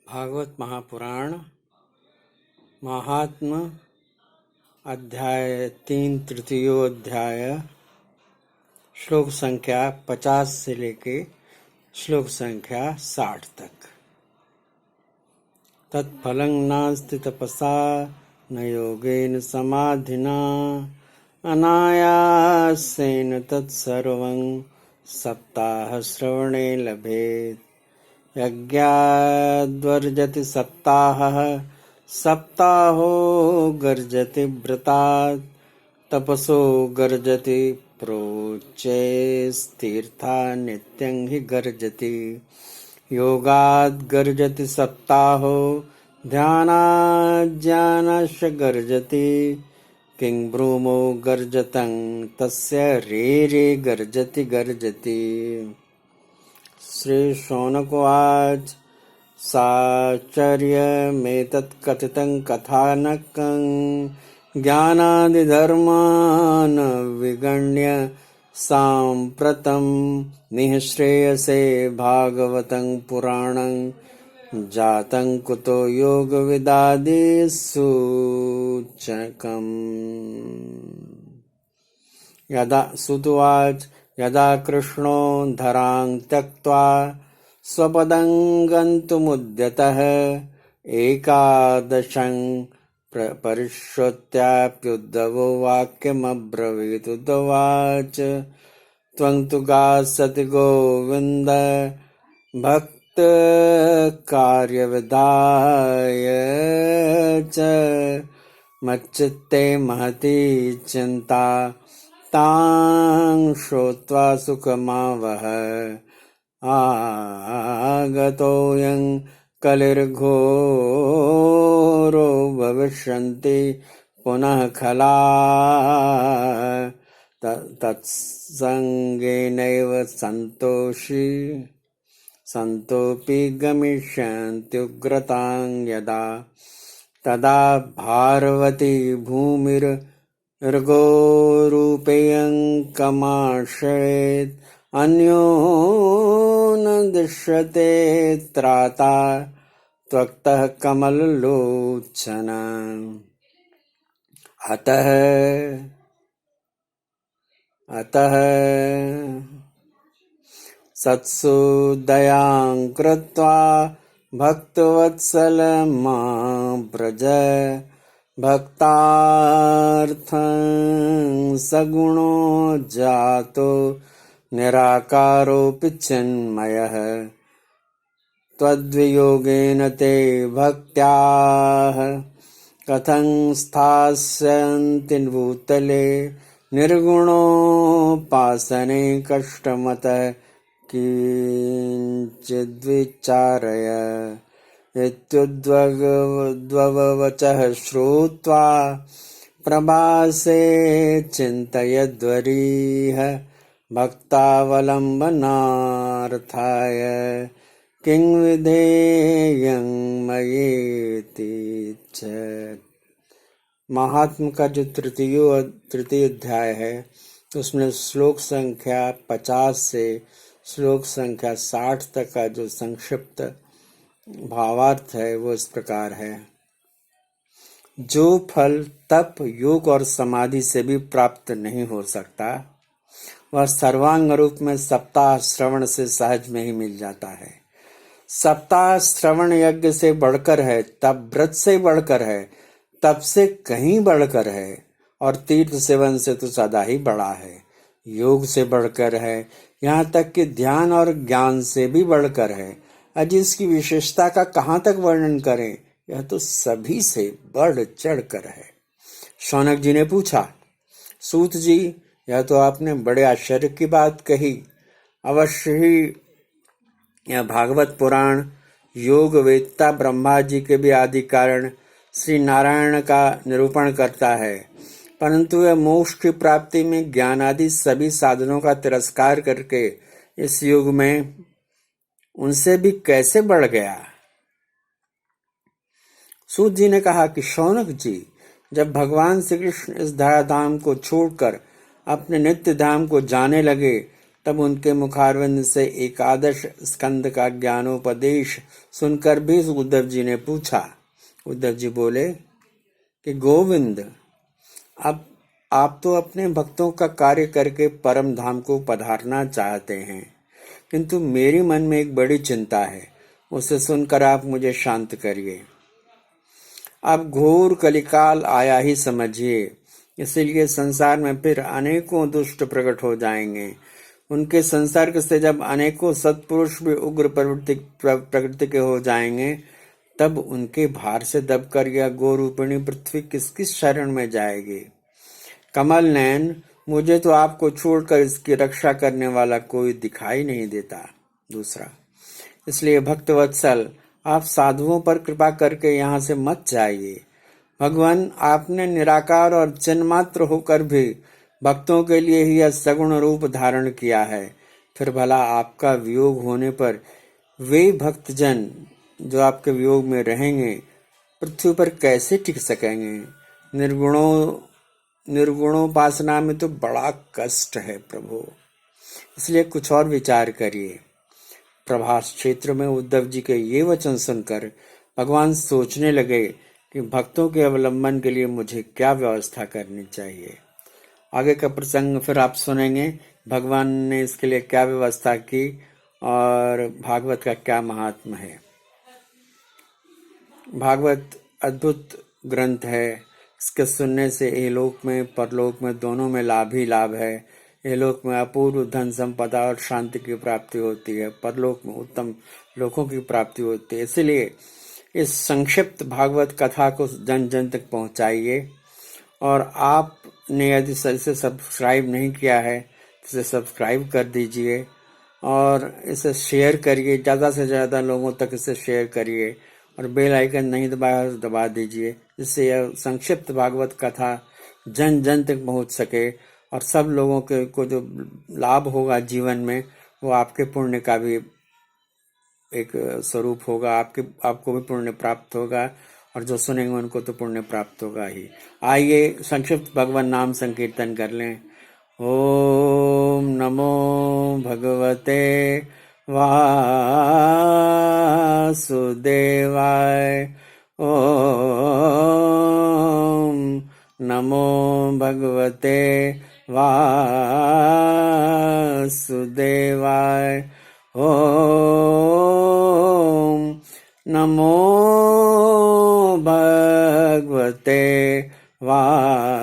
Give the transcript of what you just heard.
भागवत महापुराण महात्म अध्याय 3 तृतीयोध्याय श्लोक संख्या 50 से लेके श्लोक संख्या 60 तक। तत्फलं नास्ति तपसा न योगेन समाधिना अनायासेन तत्सर्वं सप्ताह श्रवणे लभेत्। यज्ञाद्वर्जति सप्ताहः सप्ताहो गर्जति व्रतात् तपसो गर्जति प्रोच्ये स्थिरता नित्यं हि गर्जति। योगाद् गर्जति सप्ताहो ध्यानात् ज्ञानश्च गर्जति। किं ब्रूमो गर्जतं तस्य रे गर्जति गर्जति। श्री शौनक उवाच साचर्यमेतत्कथितं कथानकं ज्ञानादिधर्मान् विगण्य साम्प्रतं निःश्रेयसे भागवतं पुराणं जातं कुतो योगविदादिसूचकम्। यदा सुत उवाच यदा कृष्णो धरां त्यक्त्वा स्वपदं गन्तुमुद्यतः एकादशं परिष्वत्याप्युद्धवो वाक्यमब्रवीत्। उवाच त्वं तु गास्यति गोविन्द भक्तकार्यविधाय च मच्चित्ते महती चिन्ता तां श्रुत्वा सुखमावह। आगतोऽयं कलिर्घोरो भविष्यन्ति पुनः खला तत्सङ्गेनैव सन्तोऽपि गमिष्यन्त्युग्रतां यदा। तदा भारवती भूमिर्गोरूपेयं कमाश्रयेत् अन्यो न दृश्यते त्राता त्वक्तः कमललोचन। अतः सत्सु दयां कृत्वा भक्तवत्सल मां व्रज। भक्तार्थं सगुणो जातो निराकारोऽपि चिन्मयः। त्वद्वियोगेन ते भक्त्याः कथं स्थास्यन्ति भूतले निर्गुणोपासने कष्टमतः किञ्चिद्विचारय। इत्युद्ववचः श्रुत्वा प्रभासे चिन्तयद्वरीः भक्तावलम्बनार्थाय किं विधेयं मयेति च। महात्म का जो तृतीय अध्याय है तो उसमें श्लोक संख्या 50 से श्लोक संख्या 60 तक का जो संक्षिप्त भावार्थ है वो इस प्रकार है। जो फल तप योग और समाधि से भी प्राप्त नहीं हो सकता वह सर्वांग रूप में सप्ताह श्रवण से सहज में ही मिल जाता है। सप्ताह श्रवण यज्ञ से बढ़कर है, तप व्रत से बढ़कर है, तप से कहीं बढ़कर है और तीर्थ सेवन से तो सदा ही बड़ा है। योग से बढ़कर है, यहाँ तक कि ध्यान और ज्ञान से भी बढ़कर है। आज इसकी विशेषता का कहाँ तक वर्णन करें, यह तो सभी से बढ़ चढ़ कर है। शौनक जी ने पूछा, सूत जी यह तो आपने बड़े आश्चर्य की बात कही। अवश्य ही यह भागवत पुराण योग वेत्ता ब्रह्मा जी के भी आदि कारण श्री नारायण का निरूपण करता है, परंतु यह मोक्ष की प्राप्ति में ज्ञान आदि सभी साधनों का तिरस्कार करके इस युग में उनसे भी कैसे बढ़ गया। सूत जी ने कहा कि शौनक जी, जब भगवान श्री कृष्ण इस धराधाम को छोड़कर अपने नित्य धाम को जाने लगे तब उनके मुखारविंद से एकादश स्कंद का ज्ञानोपदेश सुनकर भी उद्धव जी ने पूछा। उद्धव जी बोले कि गोविंद, अब आप तो अपने भक्तों का कार्य करके परम धाम को पधारना चाहते हैं, किंतु मेरे मन में एक बड़ी चिंता है, उसे सुनकर आप मुझे शांत करिए। अब घोर कलिकाल आया ही समझिए, इसलिए संसार में फिर अनेकों दुष्ट प्रकट हो जाएंगे। उनके संसर्ग से जब अनेकों सत्पुरुष भी उग्र प्रकृति के हो जाएंगे, तब उनके भार से दबकर यह गोरूपिणी पृथ्वी किसकी शरण में जाएगी। कमल नयन, मुझे तो आपको छोड़कर इसकी रक्षा करने वाला कोई दिखाई नहीं देता। दूसरा, इसलिए भक्त वत्सल, आप साधुओं पर कृपा करके यहाँ से मत जाइए। भगवान, आपने निराकार और चिन्मात्र होकर भी भक्तों के लिए ही यह सगुण रूप धारण किया है, फिर भला आपका वियोग होने पर वे भक्तजन जो आपके वियोग में रहेंगे पृथ्वी पर कैसे टिक सकेंगे। निर्गुणोपासना में तो बड़ा कष्ट है प्रभु, इसलिए कुछ और विचार करिए। प्रभास क्षेत्र में उद्धव जी के ये वचन सुनकर भगवान सोचने लगे कि भक्तों के अवलंबन के लिए मुझे क्या व्यवस्था करनी चाहिए। आगे का प्रसंग फिर आप सुनेंगे, भगवान ने इसके लिए क्या व्यवस्था की और भागवत का क्या महात्मा है। भागवत अद्भुत ग्रंथ है, इसके सुनने से इहलोक में परलोक में दोनों में लाभ ही लाभ है। इहलोक में अपूर्व धन संपदा और शांति की प्राप्ति होती है, परलोक में उत्तम लोकों की प्राप्ति होती है। इसलिए इस संक्षिप्त भागवत कथा को जन जन तक पहुंचाइए, और आपने यदि इसे सब्सक्राइब नहीं किया है तो इसे सब्सक्राइब कर दीजिए और इसे शेयर करिए, ज़्यादा से ज़्यादा लोगों तक इसे शेयर करिए, और बेल आइकन नहीं दबाया तो दबा दीजिए, जिससे यह संक्षिप्त भागवत कथा जन जन तक पहुंच सके और सब लोगों को जो लाभ होगा जीवन में वो आपके पुण्य का भी एक स्वरूप होगा। आपको भी पुण्य प्राप्त होगा और जो सुनेंगे उनको तो पुण्य प्राप्त होगा ही। आइए संक्षिप्त भगवान नाम संकीर्तन कर लें। ओम नमो भगवते वासुदेवाय। ओम नमो भगवते वासुदेवाय। ओम नमो भगवते वासुदेवाय।